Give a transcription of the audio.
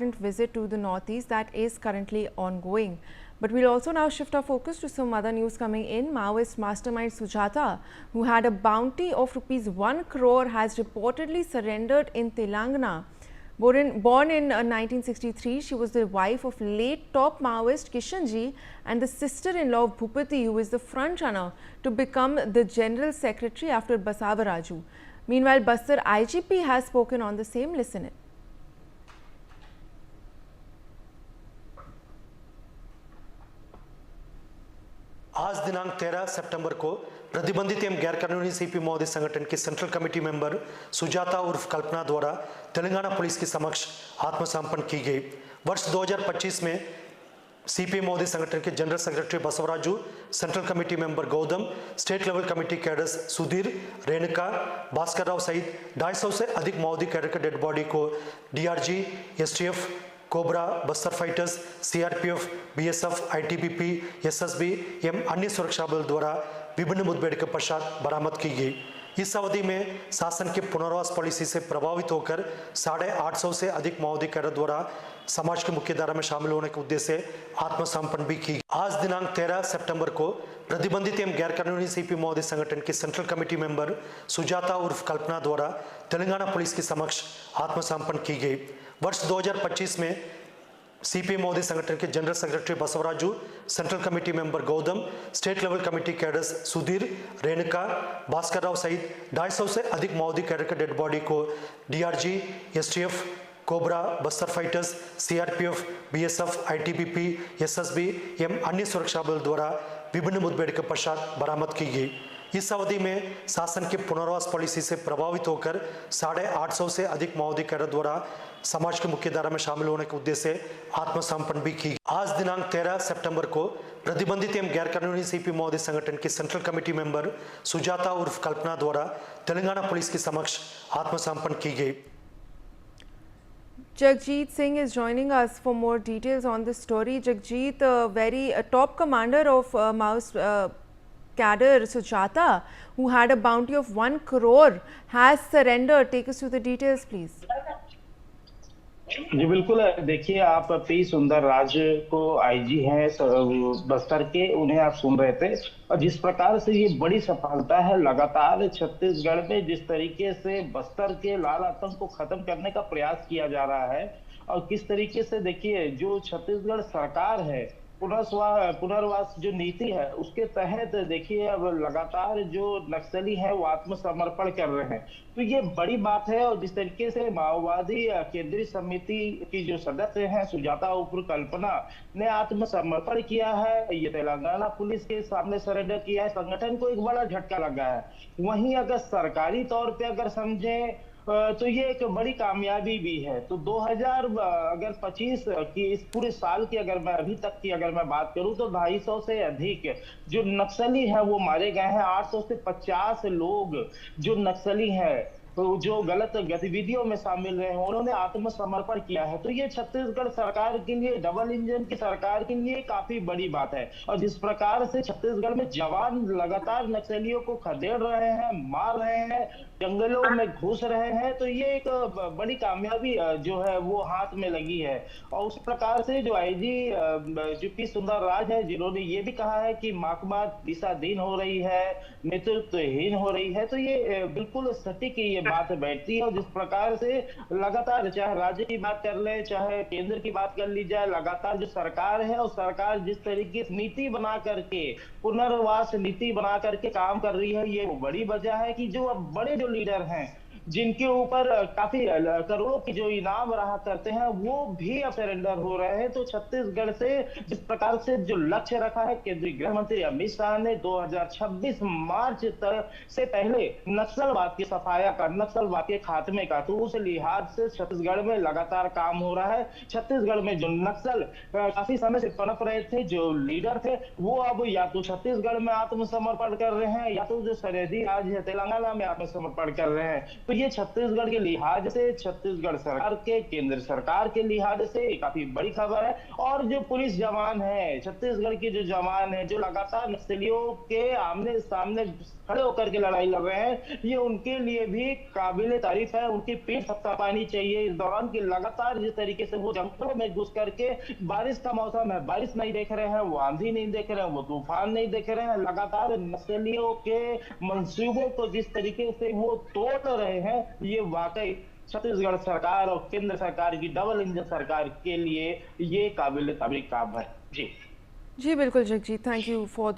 Visit to the northeast that is currently ongoing. But we'll also now shift our focus to some other news coming in. Maoist mastermind Sujata, who had a bounty of rupees 1 crore, has reportedly surrendered in Telangana. Born in 1963, she was the wife of late top Maoist Kishanji and the sister-in-law of Bhupati, who is the front-runner to become the General Secretary after Basavaraju. Meanwhile, Bastar IGP has spoken on the same. Listen in. आज दिनांक 13 सितंबर को प्रतिबंधित एवं गैर कानूनी CP महोदय संगठन की सेंट्रल कमेटी मेंबर सुजाता उर्फ कल्पना द्वारा तेलंगाना पुलिस के समक्ष आत्मसमर्पण की गई। वर्ष 2025 में सीपी महोदय संगठन के general secretary Basavaraju, central committee member Gautam, state level committee cadres Sudhir, Renuka, Bhaskar Rao सहित 250 से अधिक महोदय कैडर के डेड बॉडी को DRG, STF, cobra, Bastar fighters, CRPF, BSF, ITBP, SSB एवं अन्य सुरक्षा बल द्वारा विभिन्न मुठभेड़ के पश्चात बरामद की गई। इस अवधि में शासन के पुनर्वास पॉलिसी से प्रभावित होकर 850 से अधिक महोदय कैडर द्वारा समाज की मुख्य धारा में शामिल होने के उद्देश्य से आत्मसमर्पण भी की। आज दिनांक 13 सितंबर को प्रतिबंधित एवं गैर कानूनी सीपी महोदय संगठन की सेंट्रल कमेटी मेंबर सुजाता उर्फ कल्पना द्वारा तेलंगाना पुलिस के समक्ष आत्मसमर्पण की गई। वर्ष 2025 में सीपी महोदय संगठन के general secretary Basavaraju, central committee member Gautam, state level committee cadres Sudhir, Renuka, Bhaskar Rao सहित 250 से अधिक महोदय कैडर के डेड बॉडी को DRG, STF, cobra, Bastar fighters, CRPF, BSF, ITBP, SSB एवं अन्य सुरक्षा बल द्वारा विभिन्न मुठभेड़ के पश्चात बरामद की गई। इस अवधि में शासन के पुनर्वास पॉलिसी से प्रभावित होकर 850 से अधिक महोदय कैडर द्वारा समाज की मुख्य धारा में शामिल होने के उद्देश्य से आत्मसमर्पण भी की। आज दिनांक 13 सितंबर को प्रतिबंधित एवं गैर कानूनी सीपी महोदय संगठन की सेंट्रल कमेटी मेंबर सुजाता उर्फ कल्पना द्वारा तेलंगाना पुलिस के समक्ष आत्मसमर्पण की गई। Jagjit Singh is joining us for more details on this story. Jagjit, very top commander of Maoist cadre Sujata, who had a bounty of 1 crore, has surrendered. Take us through the details, please. जी बिल्कुल, देखिए आप P सुंदर राज को IG हैं बस्तर के, उन्हें आप सुन रहे थे। और जिस प्रकार से ये बड़ी सफलता है, लगातार छत्तीसगढ़ में जिस तरीके से बस्तर के लाल आतंक को खत्म करने का प्रयास किया जा रहा है और किस तरीके से देखिए जो छत्तीसगढ़ सरकार है पुनर्वास जो नीति है उसके तहत देखिए अब लगातार जो नक्सली हैं वो आत्मसमर्पण कर रहे हैं, तो ये बड़ी बात है। और जिस तरीके से माओवादी केंद्रीय समिति की जो सदस्य हैं सुजाता उर्फ कल्पना ने आत्मसमर्पण किया है, ये तेलंगाना पुलिस के सामने सरेंडर किया है, संगठन को एक बड़ा झटका लगा है। वहीं अगर सरकारी तौर पे अगर समझें तो ये एक बड़ी कामयाबी भी है। तो 2025 की इस पूरे साल की अगर मैं अभी तक की अगर मैं बात करूं तो 250 से अधिक जो नक्सली हैं वो मारे गए हैं। 800 से 50 लोग जो नक्सली हैं जो गलत गतिविधियों में शामिल रहे हैं उन्होंने आत्मसमर्पण किया है। तो ये छत्तीसगढ़ सरकार के लिए, डबल इंजन की सरकार के लिए काफी बड़ी बात है। और जिस प्रकार से छत्तीसगढ़ में जवान लगातार नक्सलियों को खदेड़ रहे हैं, मार रहे हैं, जंगलों में घुस रहे हैं, तो ये एक बड़ी कामयाबी जो है वो हाथ में लगी है। और उस प्रकार से जो आईजी जो पी सुंदर राज है, जिन्होंने ये भी कहा है कि महकमा दिशाहीन हो रही है, नेतृत्वहीन हो रही है, तो ये बिल्कुल सटीक ये बात बैठती है। और जिस प्रकार से लगातार चाहे राज्य की बात कर ले चाहे केंद्र की बात कर ली जाए, लगातार जो सरकार है और सरकार जिस तरीके से नीति बना करके पुनर्वास नीति बना करके काम कर रही है, ये बड़ी वजह है कि जो अब बड़े जो लीडर हैं जिनके ऊपर काफी करोड़ों की जो इनाम रहा करते हैं वो भी अब सरेंडर हो रहे हैं। तो छत्तीसगढ़ से जिस प्रकार से जो लक्ष्य रखा है केंद्रीय गृह मंत्री अमित शाह ने 2026 मार्च तक से पहले नक्सलवाद की सफाया का, नक्सलवाद के खात्मे का, तो उस लिहाज से छत्तीसगढ़ में लगातार काम हो रहा है। छत्तीसगढ़ में जो नक्सल काफी समय से पनप रहे थे, जो लीडर थे, वो अब या तो छत्तीसगढ़ में आत्मसमर्पण कर रहे हैं या तो जो सरहदी राज्य है तेलंगाना में आत्मसमर्पण कर रहे हैं। तो ये छत्तीसगढ़ के लिहाज से, छत्तीसगढ़ सरकार के, केंद्र सरकार के लिहाज से काफी बड़ी खबर है। और जो पुलिस जवान है, छत्तीसगढ़ के जो जवान है, जो लगातार नक्सलियों के आमने सामने खड़े होकर के लड़ाई लड़ रहे हैं, ये उनके लिए भी काबिले तारीफ है। उनकी पीठ थपथपानी चाहिए इस दौरान की लगातार जिस तरीके से वो जंगलों में घुस करके, बारिश का मौसम है, बारिश नहीं देख रहे हैं, वो आंधी नहीं देख रहे हैं, वो तूफान नहीं देख रहे हैं, लगातार नक्सलियों के मंसूबों को जिस तरीके से वो तोड़ रहे हैं, ये वाकई छत्तीसगढ़ सरकार और केंद्र सरकार की डबल इंजन सरकार के लिए ये काबिल तारीफ काम है। जी जी बिल्कुल जगजीत, थैंक यू फॉर